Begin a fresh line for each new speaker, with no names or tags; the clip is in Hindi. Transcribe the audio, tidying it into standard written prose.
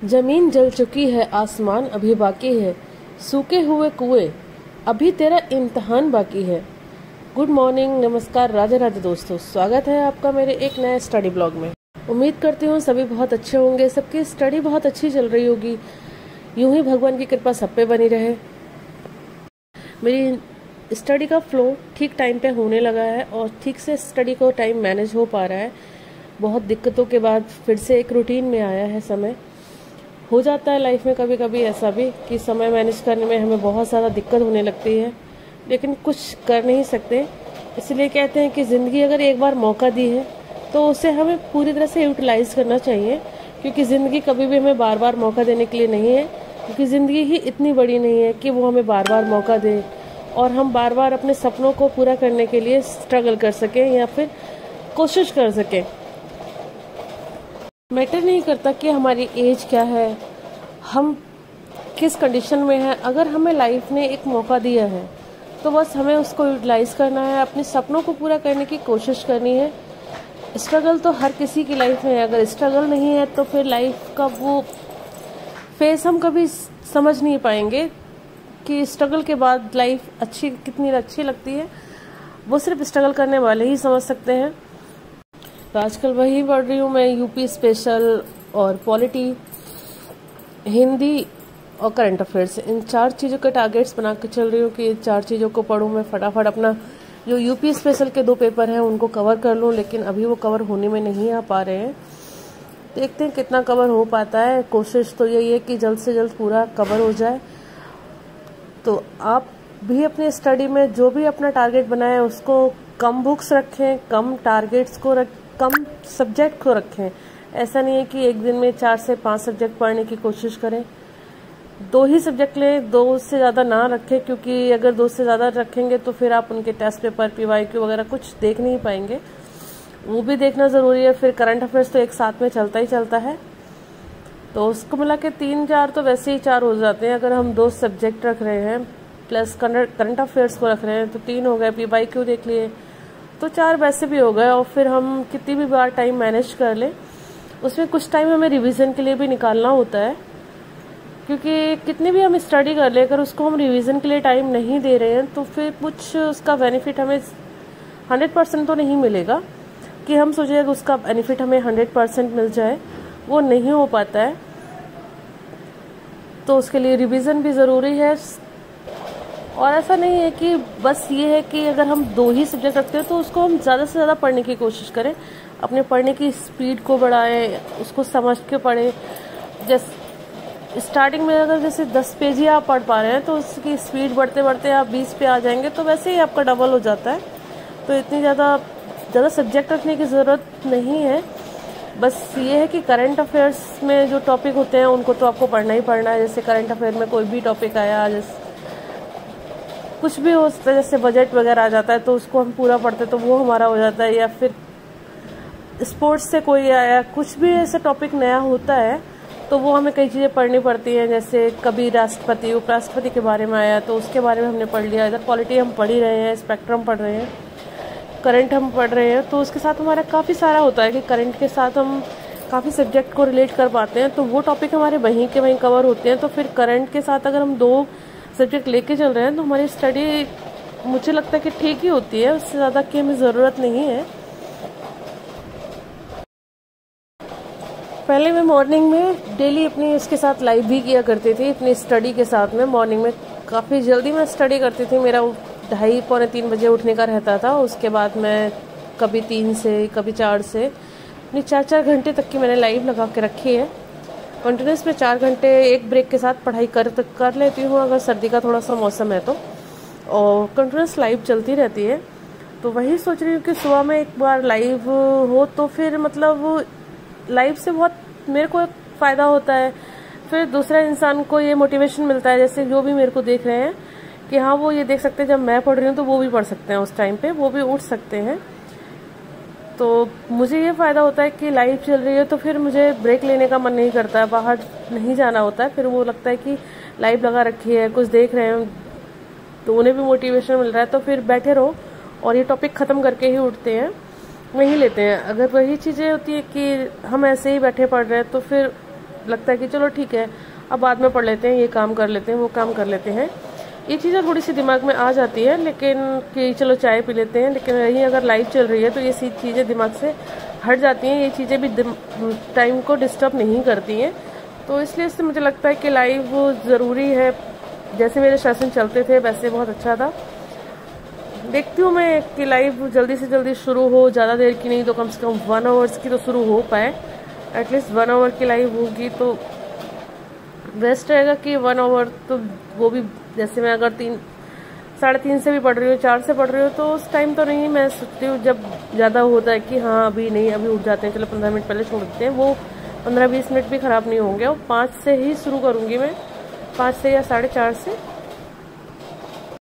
जमीन जल चुकी है, आसमान अभी बाकी है, सूखे हुए कुएं अभी तेरा इम्तिहान बाकी है। गुड मॉर्निंग, नमस्कार, राधे राधे दोस्तों, स्वागत है आपका मेरे एक नए स्टडी ब्लॉग में। उम्मीद करती हूँ सभी बहुत अच्छे होंगे, सबकी स्टडी बहुत अच्छी चल रही होगी। यूं ही भगवान की कृपा सब पे बनी रहे। मेरी स्टडी का फ्लो ठीक टाइम पे होने लगा है और ठीक से स्टडी को टाइम मैनेज हो पा रहा है। बहुत दिक्कतों के बाद फिर से एक रूटीन में आया है समय। हो जाता है लाइफ में कभी कभी ऐसा भी कि समय मैनेज करने में हमें बहुत ज़्यादा दिक्कत होने लगती है, लेकिन कुछ कर नहीं सकते। इसलिए कहते हैं कि ज़िंदगी अगर एक बार मौका दी है तो उसे हमें पूरी तरह से यूटिलाइज करना चाहिए, क्योंकि ज़िंदगी कभी भी हमें बार बार मौका देने के लिए नहीं है। क्योंकि ज़िंदगी ही इतनी बड़ी नहीं है कि वो हमें बार बार मौका दे और हम बार बार अपने सपनों को पूरा करने के लिए स्ट्रगल कर सकें या फिर कोशिश कर सकें। मैटर नहीं करता कि हमारी एज क्या है, हम किस कंडीशन में हैं। अगर हमें लाइफ ने एक मौका दिया है तो बस हमें उसको यूटिलाइज करना है, अपने सपनों को पूरा करने की कोशिश करनी है। स्ट्रगल तो हर किसी की लाइफ में है, अगर स्ट्रगल नहीं है तो फिर लाइफ का वो फेस हम कभी समझ नहीं पाएंगे कि स्ट्रगल के बाद लाइफ कितनी अच्छी लगती है। वो सिर्फ स्ट्रगल करने वाले ही समझ सकते हैं। तो आजकल वही पढ़ रही हूँ मैं, यूपी स्पेशल और पॉलिटी, हिंदी और करंट अफेयर्स। इन 4 चीज़ों के टारगेट्स बना के चल रही हूँ कि 4 चीज़ों को पढूं मैं फटाफट। अपना जो यूपी स्पेशल के 2 पेपर हैं उनको कवर कर लूँ, लेकिन अभी वो कवर होने में नहीं आ पा रहे हैं। देखते हैं कितना कवर हो पाता है। कोशिश तो यही है कि जल्द से जल्द पूरा कवर हो जाए। तो आप भी अपनी स्टडी में जो भी अपना टारगेट बनाए उसको कम बुक्स रखें, कम टारगेट्स को कम सब्जेक्ट को रखें। ऐसा नहीं है कि एक दिन में 4 से 5 सब्जेक्ट पढ़ने की कोशिश करें। 2 ही सब्जेक्ट लें, 2 से ज़्यादा ना रखें, क्योंकि अगर 2 से ज़्यादा रखेंगे तो फिर आप उनके टेस्ट पेपर, PYQ वगैरह कुछ देख नहीं पाएंगे। वो भी देखना ज़रूरी है। फिर करंट अफेयर्स तो एक साथ में चलता ही चलता है, तो उसको मिला के 3-4 तो वैसे ही 4 हो जाते हैं। अगर हम 2 सब्जेक्ट रख रहे हैं प्लस करंट अफेयर्स को रख रहे हैं तो 3 हो गए। PYQ देख लिए तो 4 वैसे भी हो गए। और फिर हम कितनी भी बार टाइम मैनेज कर लें, उसमें कुछ टाइम हमें रिवीजन के लिए भी निकालना होता है। क्योंकि कितनी भी हम स्टडी कर ले, अगर उसको हम रिवीजन के लिए टाइम नहीं दे रहे हैं तो फिर कुछ उसका बेनिफिट हमें 100% तो नहीं मिलेगा। कि हम सोचे उसका बेनिफिट हमें 100% मिल जाए, वो नहीं हो पाता है। तो उसके लिए रिवीजन भी ज़रूरी है। और ऐसा नहीं है कि बस ये है कि अगर हम 2 ही सब्जेक्ट रखते हैं तो उसको हम ज़्यादा से ज़्यादा पढ़ने की कोशिश करें, अपने पढ़ने की स्पीड को बढ़ाएं, उसको समझ के पढ़ें। जैसे स्टार्टिंग में अगर जैसे 10 पेज ही आप पढ़ पा रहे हैं तो उसकी स्पीड बढ़ते बढ़ते आप 20 पे आ जाएंगे, तो वैसे ही आपका डबल हो जाता है। तो इतनी ज़्यादा सब्जेक्ट रखने की ज़रूरत नहीं है। बस ये है कि करंट अफेयर्स में जो टॉपिक होते हैं उनको तो आपको पढ़ना ही पढ़ना है। जैसे करंट अफेयर में कोई भी टॉपिक आया, जैसे कुछ भी हो सकता है, जैसे बजट वगैरह आ जाता है तो उसको हम पूरा पढ़ते तो वो हमारा हो जाता है। या फिर स्पोर्ट्स से कोई आया, कुछ भी ऐसा टॉपिक नया होता है तो वो हमें कई चीज़ें पढ़नी पड़ती हैं। जैसे कभी राष्ट्रपति, उपराष्ट्रपति के बारे में आया तो उसके बारे में हमने पढ़ लिया। इधर पॉलिटी हम पढ़ ही रहे हैं, स्पेक्ट्रम पढ़ रहे हैं, करंट हम पढ़ रहे हैं, तो उसके साथ हमारा काफ़ी सारा होता है कि करंट के साथ हम काफ़ी सब्जेक्ट को रिलेट कर पाते हैं। तो वो टॉपिक हमारे वहीं के वहीं कवर होते हैं। तो फिर करंट के साथ अगर हम 2 सब्जेक्ट लेके चल रहे हैं तो हमारी स्टडी मुझे लगता है कि ठीक ही होती है, उससे ज़्यादा की हमें ज़रूरत नहीं है। पहले मैं मॉर्निंग में डेली अपनी इसके साथ लाइव भी किया करती थी, अपनी स्टडी के साथ में। मॉर्निंग में काफ़ी जल्दी मैं स्टडी करती थी, मेरा 2:30-3 बजे उठने का रहता था। उसके बाद मैं कभी 3 से कभी 4 से अपनी 4-4 घंटे तक की मैंने लाइव लगा के रखी है। कंटिन्यूस में 4 घंटे एक ब्रेक के साथ पढ़ाई कर लेती हूँ, अगर सर्दी का थोड़ा सा मौसम है तो। और कंटिन्यूस लाइव चलती रहती है। तो वही सोच रही हूँ कि सुबह में एक बार लाइव हो तो फिर मतलब लाइव से बहुत मेरे को फ़ायदा होता है। फिर दूसरा इंसान को ये मोटिवेशन मिलता है, जैसे जो भी मेरे को देख रहे हैं कि हाँ वो ये देख सकते हैं जब मैं पढ़ रही हूँ तो वो भी पढ़ सकते हैं, उस टाइम पे वो भी उठ सकते हैं। तो मुझे ये फ़ायदा होता है कि लाइव चल रही है तो फिर मुझे ब्रेक लेने का मन नहीं करता है, बाहर नहीं जाना होता है। फिर वो लगता है कि लाइव लगा रखी है, कुछ देख रहे हैं तो उन्हें भी मोटिवेशन मिल रहा है, तो फिर बैठे रहो और ये टॉपिक ख़त्म करके ही उठते हैं, वहीं लेते हैं। अगर वही चीज़ें होती है कि हम ऐसे ही बैठे पढ़ रहे हैं तो फिर लगता है कि चलो ठीक है अब बाद में पढ़ लेते हैं, ये काम कर लेते हैं, वो काम कर लेते हैं, ये चीज़ें थोड़ी सी दिमाग में आ जाती है। लेकिन कि चलो चाय पी लेते हैं, लेकिन यही अगर लाइफ चल रही है तो ये सी चीज़ें दिमाग से हट जाती हैं। ये चीज़ें भी टाइम को डिस्टर्ब नहीं करती हैं। तो इसलिए इससे मुझे लगता है कि लाइव ज़रूरी है। जैसे मेरे सेशन चलते थे वैसे बहुत अच्छा था। देखती हूँ मैं कि लाइव जल्दी से जल्दी शुरू हो, ज़्यादा देर की नहीं तो कम से कम 1 आवर्स की तो शुरू हो पाए। एटलीस्ट 1 आवर की लाइव होगी तो बेस्ट रहेगा कि 1 आवर तो वो भी, जैसे मैं अगर 3-3:30 से भी पढ़ रही हूँ, 4 से पढ़ रही हूँ, तो उस टाइम तो नहीं। मैं सोचती हूँ जब ज़्यादा होता है कि हाँ अभी नहीं, अभी उठ जाते हैं, चलो 15 मिनट पहले छोड़ देते हैं, वो 15-20 मिनट भी ख़राब नहीं होंगे। और 5 से ही शुरू करूँगी मैं, 5 से या 4:30 से।